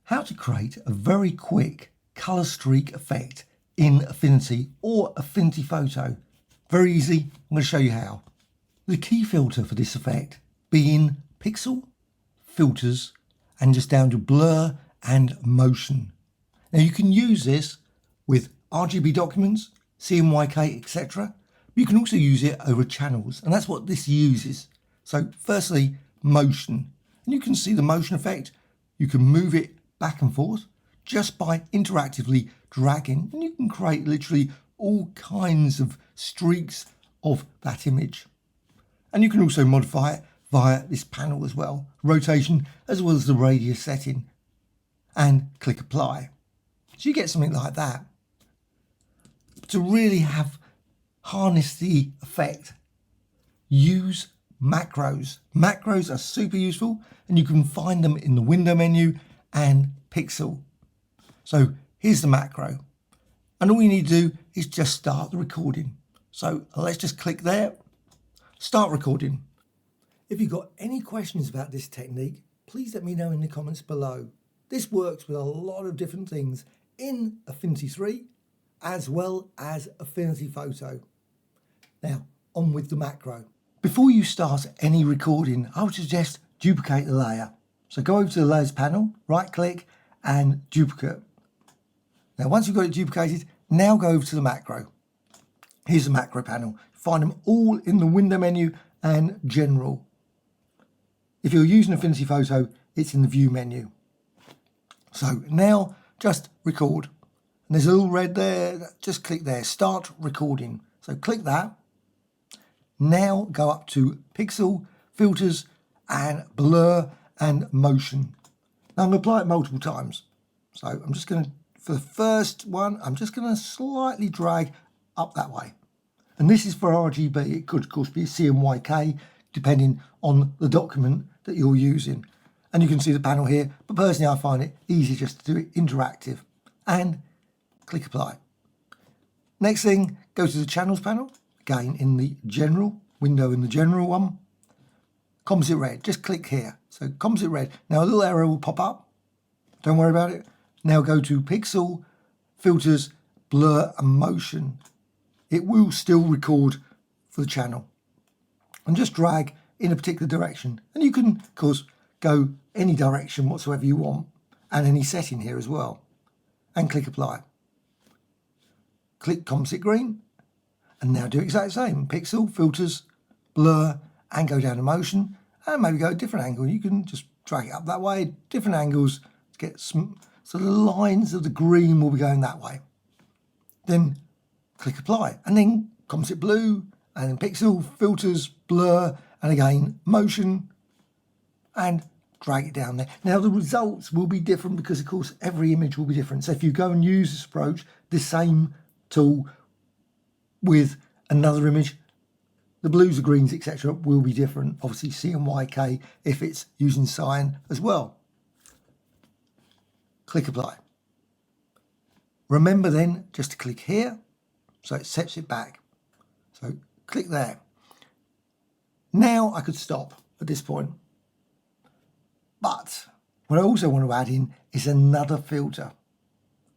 How to create a very quick colour streak effect in Affinity or Affinity Photo. Very easy, I'm going to show you how. The key filter for this effect being Pixel, Filters, and just down to Blur and Motion. Now you can use this with RGB documents, CMYK, etc. But you can also use it over channels, and that's what this uses. So firstly, motion. And you can see the motion effect. You can move it back and forth just by interactively dragging, and you can create literally all kinds of streaks of that image. And you can also modify it via this panel as well, rotation as well as the radius setting, and click apply. So you get something like that. To really harness the effect, use macros. Macros are super useful, and you can find them in the window menu and Pixel. So here's the macro, and all you need to do is just start the recording. So let's just click there, start recording. If you've got any questions about this technique, please let me know in the comments below. This works with a lot of different things in Affinity 3 as well as Affinity Photo. Now on with the macro. Before you start any recording, I would suggest duplicate the layer. So go over to the layers panel, right click and duplicate. Now once you've got it duplicated, now go over to the macro. Here's the macro panel. Find them all in the window menu and general. If you're using Affinity Photo, it's in the view menu. So now just record. And there's a little red there, just click there, start recording. So click that. Now go up to Pixel, Filters and Blur and Motion. Now I'm going to apply it multiple times. So I'm just going to, for the first one, I'm just going to slightly drag up that way. And this is for RGB. It could of course be CMYK depending on the document that you're using. And you can see the panel here, but personally I find it easy just to do it interactive. And click apply. Next thing, go to the channels panel. Again, in the general window, in the general one, composite red, just click here. So composite red. Now a little arrow will pop up. Don't worry about it. Now go to Pixel, Filters, Blur and Motion. It will still record for the channel. And just drag in a particular direction. And you can, of course, go any direction whatsoever you want and any setting here as well. And click apply. Click composite green. And now do exactly the same. Pixel, Filters, Blur, and go down to Motion, and maybe go a different angle. You can just drag it up that way, different angles to get some, so the lines of the green will be going that way. Then click apply, and then composite blue, and then Pixel, Filters, Blur, and again Motion, and drag it down there. Now the results will be different because of course every image will be different. So if you go and use this approach, the same tool with another image, the blues, the greens, etc. will be different. Obviously CMYK if it's using cyan as well. Click apply. Remember then just to click here, so it sets it back. So click there. Now I could stop at this point. But what I also want to add in is another filter.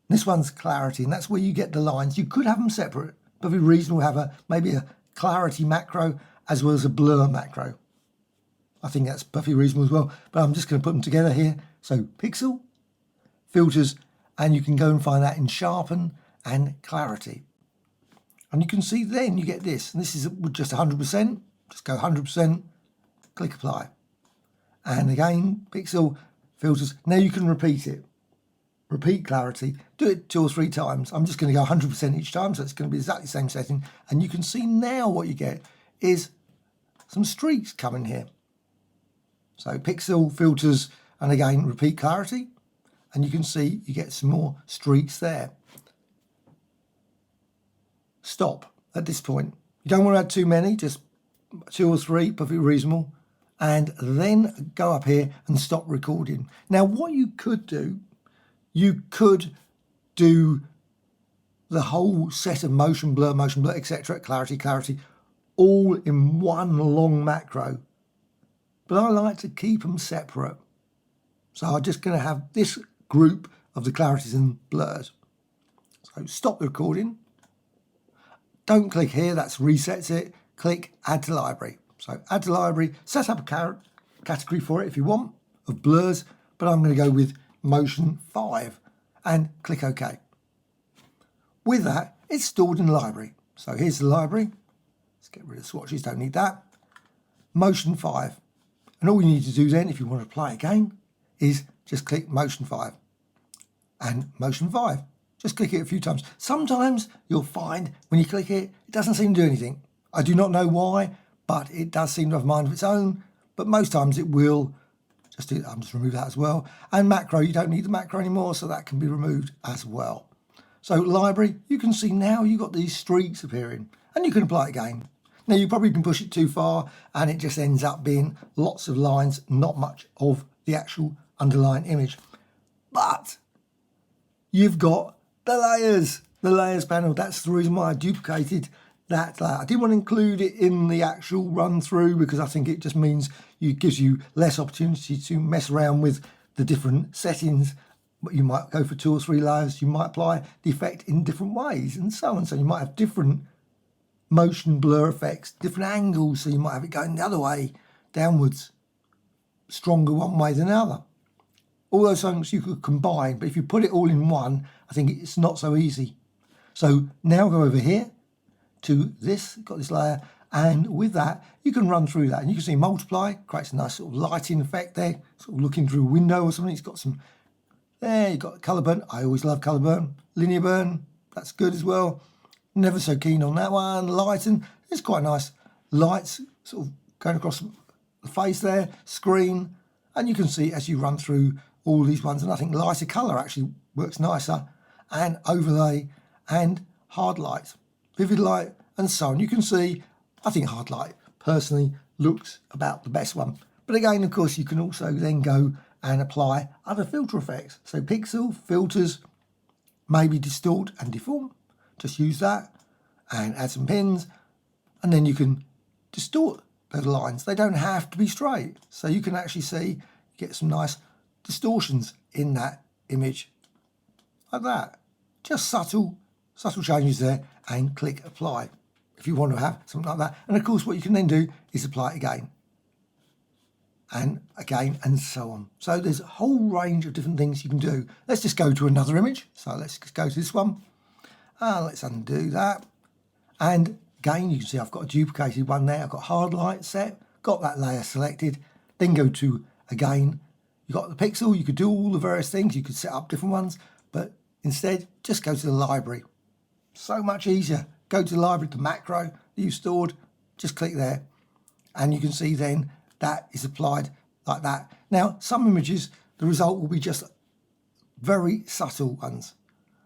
This one's clarity, and that's where you get the lines. You could have them separate, but it'd be reasonable to have maybe a clarity macro as well as a blur macro. I think that's perfectly reasonable as well, but I'm just going to put them together here. So Pixel, Filters, and you can go and find that in sharpen and clarity. And you can see then you get this, and this is with just 100%. Just go 100%, click apply. And again, Pixel, Filters. Now you can repeat it. Repeat clarity, do it 2 or 3 times. I'm just going to go 100% each time, so it's going to be exactly the same setting. And you can see now what you get is some streaks coming here. So Pixel, Filters, and again, repeat clarity. And you can see you get some more streaks there. Stop at this point. You don't want to add too many, just 2 or 3, perfectly reasonable. And then go up here and stop recording. Now what you could do, you could do the whole set of motion blur, etc., clarity, all in one long macro. But I like to keep them separate. So I'm just going to have this group of the clarities and blurs. So stop the recording. Don't click here, that resets it. Click add to library. So add to library, set up a category for it if you want, of blurs, but I'm going to go with motion 5 and click OK. With that, it's stored in the library. So here's the library. Let's get rid of swatches, don't need that. Motion 5. And all you need to do then, if you want to apply again, is just click motion 5 and motion 5. Just click it a few times. Sometimes you'll find when you click it, it doesn't seem to do anything. I do not know why, but it does seem to have a mind of its own. But most times it will. I'll just remove that as well. And macro, you don't need the macro anymore, so that can be removed as well. So library, you can see now you've got these streaks appearing, and you can apply it again. Now you probably can push it too far, and it just ends up being lots of lines, not much of the actual underlying image. But you've got the layers panel. That's the reason why I duplicated that layer. I didn't want to include it in the actual run through because I think it just means it gives you less opportunity to mess around with the different settings. But you might go for 2 or 3 layers. You might apply the effect in different ways and so on. So you might have different motion blur effects, different angles. So you might have it going the other way, downwards, stronger one way than the other. All those things you could combine, but if you put it all in one, I think it's not so easy. So now go over here to this, got this layer, and with that, you can run through that. And you can see multiply, creates a nice sort of lighting effect there, sort of looking through a window or something. It's got some, there, you've got colour burn. I always love colour burn. Linear burn, that's good as well. Never so keen on that one. Lighten, it's quite nice. Lights sort of going across the face there, screen, and you can see as you run through all these ones, and I think lighter colour actually works nicer, and overlay and hard light, vivid light, and so on. You can see, I think hard light personally looks about the best one. But again, of course, you can also then go and apply other filter effects. So pixel, filters, maybe distort and deform. Just use that and add some pins, and then you can distort those lines. They don't have to be straight. So you can actually see, get some nice distortions in that image like that. Just subtle changes there, and click apply if you want to have something like that. And of course what you can then do is apply it again and again and so on. So there's a whole range of different things you can do. Let's just go to another image. So let's just go to this one. Let's undo that, and again you can see I've got a duplicated one there. I've got hard light set, got that layer selected, then go to again. You've got the pixel, you could do all the various things, you could set up different ones, but instead just go to the library. So much easier. Go to the library, the macro that you stored, just click there, and you can see then that is applied like that. Now some images, the result will be just very subtle ones.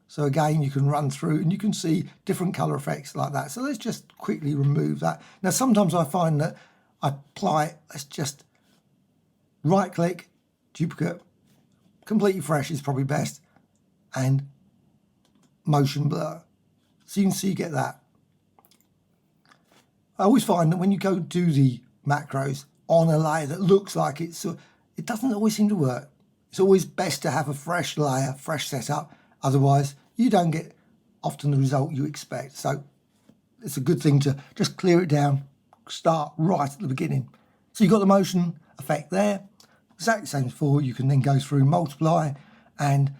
So again, you can run through and you can see different color effects like that. So let's just quickly remove that. Now sometimes I find that I apply, let's just right click, duplicate, completely fresh is probably best, and motion blur. So you can see you get that. I always find that when you go do the macros on a layer that looks like it doesn't always seem to work. It's always best to have a fresh layer, fresh setup. Otherwise, you don't get often the result you expect. So it's a good thing to just clear it down, start right at the beginning. So you've got the motion effect there. Exactly the same as before. You can then go through multiply and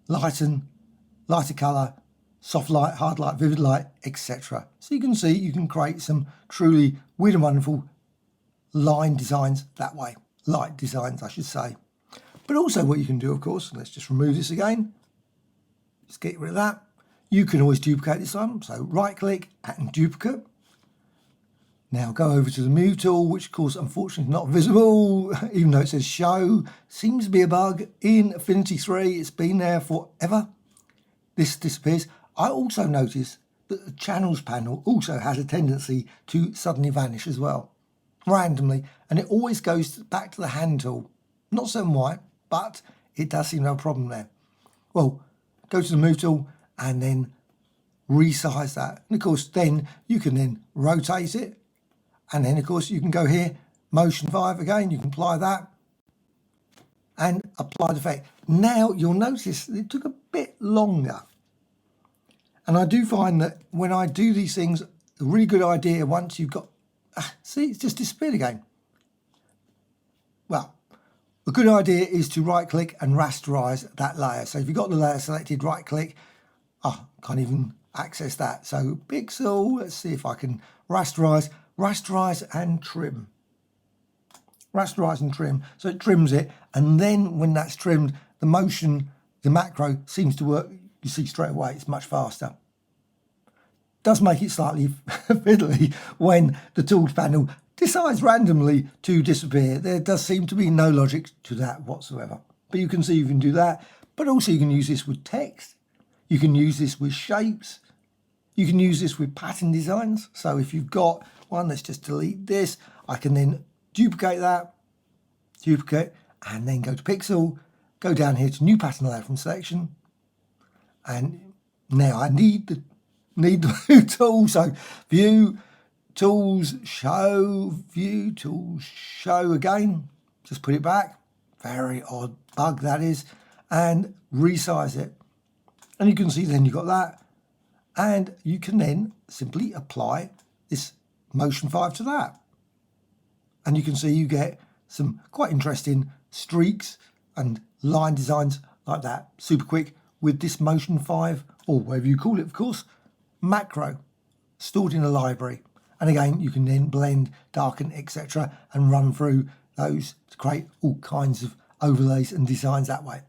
lighten, lighter colour, soft light, hard light, vivid light, etc. So you can see you can create some truly weird and wonderful line designs that way. Light designs, I should say. But also what you can do, of course, let's just remove this again. Just get rid of that. You can always duplicate this one. So right click and duplicate. Now go over to the move tool, which of course unfortunately is not visible, even though it says show. Seems to be a bug in Affinity 3. It's been there forever. This disappears. I also noticed that the channels panel also has a tendency to suddenly vanish as well, randomly, and it always goes back to the hand tool. Not certain why, but it does seem to have a problem there. Well, go to the move tool and then resize that. And of course, then you can then rotate it. And then of course you can go here, motion 5 again, you can apply that. And apply the effect. Now you'll notice it took a bit longer. And I do find that when I do these things, a really good idea once you've got, see, it's just disappeared again. Well, a good idea is to right click and rasterize that layer. So if you've got the layer selected, right click, can't even access that. So pixel, let's see if I can rasterize and trim. Rasterize and trim, so it trims it, and then when that's trimmed, the motion, the macro seems to work. You see straight away it's much faster. Does make it slightly fiddly when the tools panel decides randomly to disappear. There does seem to be no logic to that whatsoever, but you can see you can do that. But also you can use this with text, you can use this with shapes, you can use this with pattern designs. So if you've got one, let's just delete this, I can then duplicate that, and then go to pixel, go down here to new pattern layer from selection, and now I need the tool. So view, tools, show, view, tools, show again, just put it back, very odd bug that is, and resize it. And you can see then you've got that, and you can then simply apply this motion 5 to that. And you can see you get some quite interesting streaks and line designs like that, super quick, with this motion 5, or whatever you call it, of course, macro, stored in a library. And again, you can then blend, darken, etc., and run through those to create all kinds of overlays and designs that way.